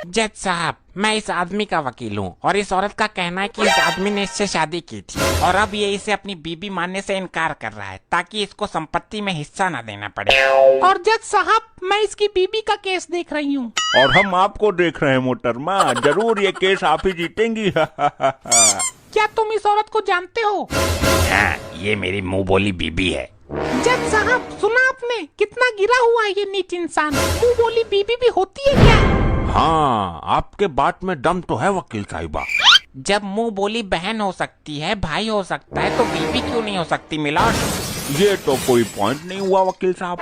जज साहब, मैं इस आदमी का वकील हूँ और इस औरत का कहना है कि इस आदमी ने इससे शादी की थी और अब ये इसे अपनी बीबी मानने से इनकार कर रहा है ताकि इसको संपत्ति में हिस्सा न देना पड़े। और जज साहब, मैं इसकी बीबी का केस देख रही हूँ। और हम आपको देख रहे हैं मोहतरमा, जरूर ये केस आप ही जीतेंगी। क्या तुम इस औरत को जानते हो? हाँ, ये मेरी मुंह बोली बीबी है। जज साहब, सुना आपने? कितना गिरा हुआ है ये नीच इंसान। मुंह बोली बीबी भी होती है क्या? हाँ, आपके बात में दम तो है वकील साहिबा। जब मुंह बोली बहन हो सकती है, भाई हो सकता है, तो बीबी क्यों नहीं हो सकती मिलॉर्ड? ये तो कोई पॉइंट नहीं हुआ वकील साहब।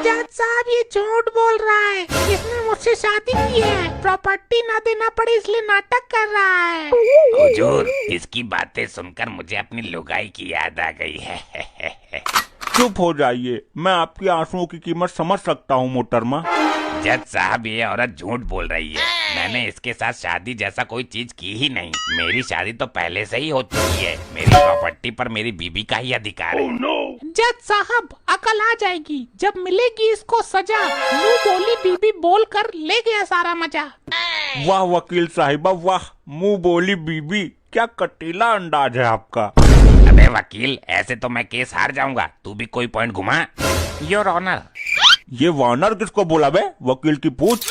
जज साहब, ये झूठ बोल रहा है। इसने मुझसे शादी की है, प्रॉपर्टी ना देना पड़े इसलिए नाटक कर रहा है। हुजूर, इसकी बातें सुनकर मुझे अपनी लुगाई की याद आ गई है। चुप हो जाइए, मैं आपकी आंसुओं की कीमत समझ सकता हूँ मोहतरमा। जज साहब, ये औरत झूठ बोल रही है। मैंने इसके साथ शादी जैसा कोई चीज की ही नहीं। मेरी शादी तो पहले से ही हो चुकी है। मेरी प्रॉपर्टी पर मेरी बीबी का ही अधिकार है। जज साहब, अकल आ जाएगी जब मिलेगी इसको सजा। मुंह बोली बीबी बोल कर ले गया सारा मजा। वाह वकील साहिबा वाह, मुंह बोली बीबी, क्या कटीला अंदाज है आपका। अबे वकील, ऐसे तो मैं केस हार जाऊंगा। तू भी कोई पॉइंट घुमा। Your honour. ये वानर किसको बोला बे? वकील की पूछ।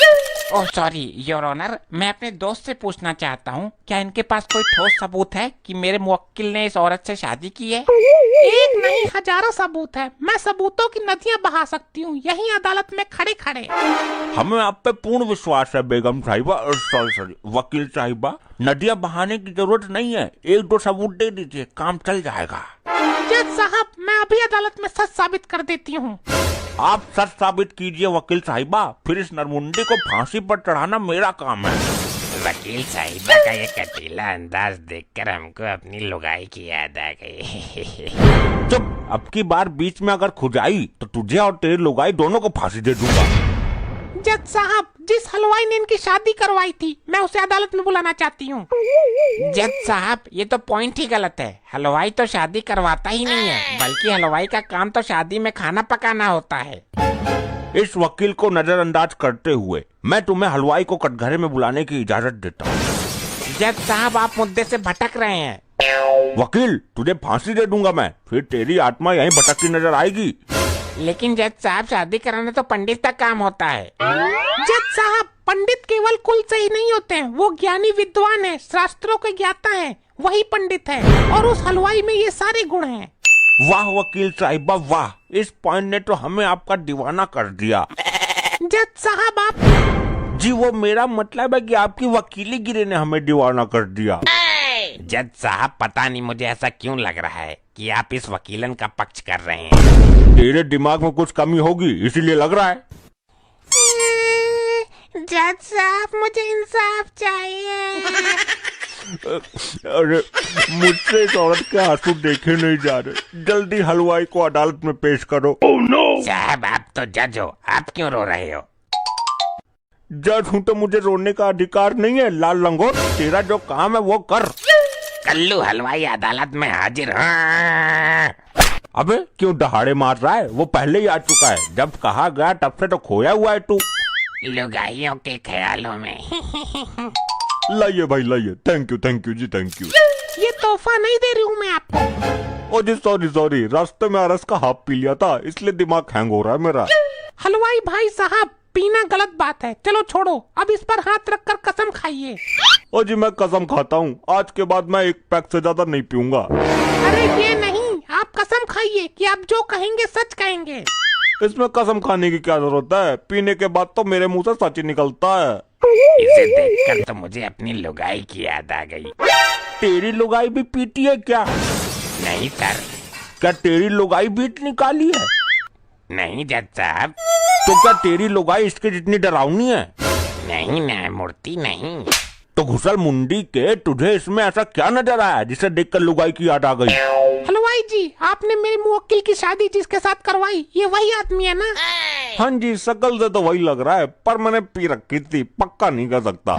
ओह सॉरी योर ऑनर, मैं अपने दोस्त से पूछना चाहता हूँ, क्या इनके पास कोई ठोस सबूत है कि मेरे मुवक्किल ने इस औरत से शादी की है? एक नहीं, हजारों सबूत है। मैं सबूतों की नदियाँ बहा सकती हूँ यहीं अदालत में खड़े खड़े। हमें आप पे पूर्ण विश्वास है बेगम साहिबा, सॉरी वकील साहिबा। नदियाँ बहाने की जरूरत नहीं है, एक दो सबूत दे दीजिए, काम चल जाएगा। जज साहब, मैं अभी अदालत में सच साबित कर देती हूँ। आप सच साबित कीजिए वकील साहिबा, फिर इस नरमुंडी को फांसी पर चढ़ाना मेरा काम है। वकील साहिबा का ये कटीला अंदाज देखकर हमको अपनी लुगाई की याद आ गई। चुप, अब की बार बीच में अगर खुजाई तो तुझे और तेरी लुगाई दोनों को फांसी दे दूंगा। जज साहब, जिस हलवाई ने इनकी शादी करवाई थी, मैं उसे अदालत में बुलाना चाहती हूँ। जज साहब, ये तो पॉइंट ही गलत है। हलवाई तो शादी करवाता ही नहीं है, बल्कि हलवाई का काम तो शादी में खाना पकाना होता है। इस वकील को नजरअंदाज करते हुए मैं तुम्हें हलवाई को कटघरे में बुलाने की इजाजत देता हूँ। जज साहब, आप मुद्दे से भटक रहे हैं। वकील, तुझे फांसी दे दूंगा मैं, फिर तेरी आत्मा यहीं भटकती नजर आएगी। लेकिन जज साहब, शादी कराना तो पंडित का काम होता है। जज साहब, पंडित केवल कुल से ही नहीं होते हैं, वो ज्ञानी विद्वान है, शास्त्रों के ज्ञाता है, वही पंडित है। और उस हलवाई में ये सारे गुण हैं। वाह वकील साहिबा वाह, इस पॉइंट ने तो हमें आपका दीवाना कर दिया। जज साहब, आप जी वो मेरा मतलब है कि आपकी वकीली गिरी ने हमें दीवाना कर दिया। जज साहब, पता नहीं मुझे ऐसा क्यों लग रहा है कि आप इस वकीलन का पक्ष कर रहे हैं। तेरे दिमाग में कुछ कमी होगी इसीलिए लग रहा है। जज साहब, मुझे इंसाफ चाहिए। अरे मुझसे इस औरत के आंसू देखे नहीं जा रहे, जल्दी हलवाई को अदालत में पेश करो। साहब, आप तो जज हो, आप क्यों रो रहे हो? जज हूँ तो मुझे रोने का अधिकार नहीं है लाल लंगोट, तेरा जो काम है वो कर। कल्लू हलवाई अदालत में हाजिर। हाँ। अबे क्यों दहाड़े मार रहा है? वो पहले ही आ चुका है, जब कहा गया तब से तो खोया हुआ है तू। लुगाइयों के ख्यालों में। लाइए भाई लाइए, thank you ji thank you. ये तोहफा नहीं दे रही हूँ मैं आपको। ओ जी सॉरी, रास्ते में अरस का हाफ पी लिया था इसलिए दिमाग हैंग हो रहा है मेरा। हलवाई भाई साहब, पीना गलत बात है, चलो छोड़ो, अब इस पर हाथ रखकर कसम खाइए। ओ जी मैं कसम खाता हूँ, आज के बाद मैं एक पैक से ज्यादा नहीं पीऊंगा। अरे ये नहीं, आप कसम खाइए कि आप जो कहेंगे सच कहेंगे। इसमें कसम खाने की क्या जरूरत है, पीने के बाद तो मेरे मुंह से सच ही निकलता है। इसे देखकर तो मुझे अपनी लुगाई की याद आ गई। तेरी लुगाई भी पीती है क्या? नहीं सर। क्या तेरी लुगाई बीट निकाली है? नहीं जज साहब। तो क्या तेरी लुगाई इसके जितनी डरावनी है? नहीं न्यायमूर्ति नहीं। तो घुसल मुंडी के, तुझे इसमें ऐसा क्या नजर आया जिसे देखकर लुगाई की याद आ गई? हलवाई जी, आपने मेरे मुवक्किल की शादी जिसके साथ करवाई, ये वही आदमी है ना? हाँ जी, शकल से तो वही लग रहा है, पर मैंने पी रखी थी, पक्का नहीं कर सकता।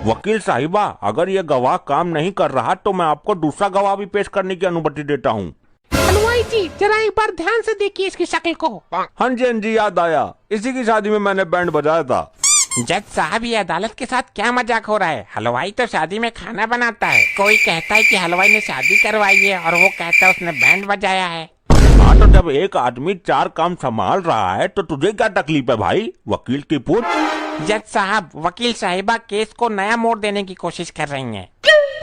वकील साहिबा, अगर ये गवाह काम नहीं कर रहा तो मैं आपको दूसरा गवाह भी पेश करने की अनुमति देता हूँ। हलवाई जी, जरा एक बार ध्यान से देखिए इसकी शक्ल को। हाँ जी याद आया, इसी की शादी में मैंने बैंड बजाया था। जज साहब, ये अदालत के साथ क्या मजाक हो रहा है? हलवाई तो शादी में खाना बनाता है। कोई कहता है कि हलवाई ने शादी करवाई है और वो कहता है उसने बैंड बजाया है। हाँ, तो जब एक आदमी 4 काम संभाल रहा है तो तुझे क्या तकलीफ है भाई? वकील की पूछ। जज साहब, वकील साहिबा केस को नया मोड़ देने की कोशिश कर रही हैं।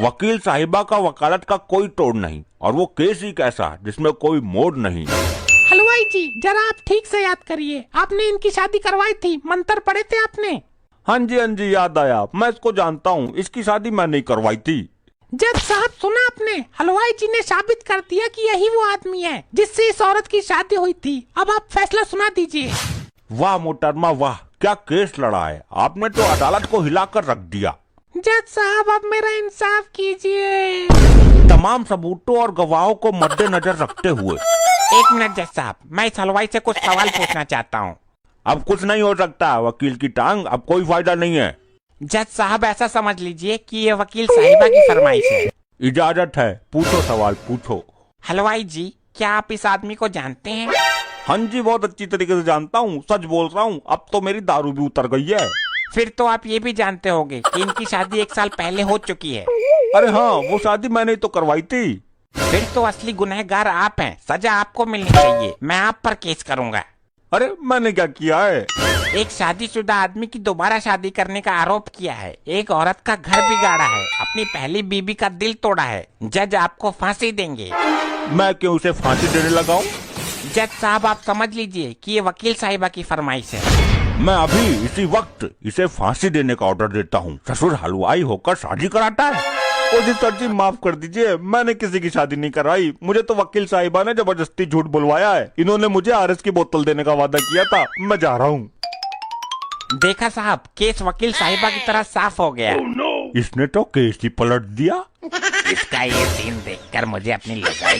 वकील साहिबा का वकालत का कोई तोड़ नहीं, और वो केस ही कैसा जिसमें कोई मोड़ नहीं। हलवाई जी, जरा आप ठीक से याद करिए, आपने इनकी शादी करवाई थी, मंत्र पढ़े थे आपने? हाँ जी, याद आया। मैं इसको जानता हूँ, इसकी शादी मैं नहीं करवाई थी। जज साहब, सुना आपने? हलवाई जी ने साबित कर दिया कि यही वो आदमी है जिससे इस औरत की शादी हुई थी। अब आप फैसला सुना दीजिए। वाह मोहतरमा वाह, क्या केस लड़ा है आपने, तो अदालत को हिलाकर रख दिया। जज साहब, अब मेरा इंसाफ कीजिए। तमाम सबूतों और गवाहों को मद्देनजर रखते हुए। एक मिनट जज साहब, मैं इस हलवाई से कुछ सवाल पूछना चाहता हूँ। अब कुछ नहीं हो सकता, वकील की टांग, अब कोई फायदा नहीं है। जज साहब, ऐसा समझ लीजिए कि ये वकील साहिबा की फरमाइश है। इजाजत है, पूछो सवाल पूछो। हलवाई जी, क्या आप इस आदमी को जानते हैं? हाँ जी, बहुत अच्छी तरीके से जानता हूँ, सच बोल रहा हूँ। अब तो मेरी दारू भी उतर गई है। फिर तो आप ये भी जानते होंगे कि इनकी शादी 1 साल पहले हो चुकी है। अरे हाँ, वो शादी मैंने तो करवाई थी। फिर तो असली गुनहगार आप हैं, सजा आपको मिलनी चाहिए। मैं आप पर केस करूंगा। अरे मैंने क्या किया है? एक शादीशुदा आदमी की दोबारा शादी करने का आरोप किया है, एक औरत का घर बिगाड़ा है, अपनी पहली बीबी का दिल तोड़ा है। जज आपको फांसी देंगे। मैं क्यों उसे फांसी देने लगाऊं? जज साहब, आप समझ लीजिए कि ये वकील साहिबा की फरमाइश है। मैं अभी इसी वक्त इसे फांसी देने का ऑर्डर देता हूँ। ससुर हलवाई होकर शादी कराता है। ओ जी सर जी, माफ कर दीजिए, मैंने किसी की शादी नहीं कराई। मुझे तो वकील साहिबा ने जबरदस्ती झूठ बुलवाया है। इन्होंने मुझे आरएस की बोतल देने का वादा किया था। मैं जा रहा हूँ। देखा साहब, केस वकील साहिबा की तरह साफ हो गया। इसने तो केस ही पलट दिया। इसका ये सीन देखकर मुझे अपनी लड़ाई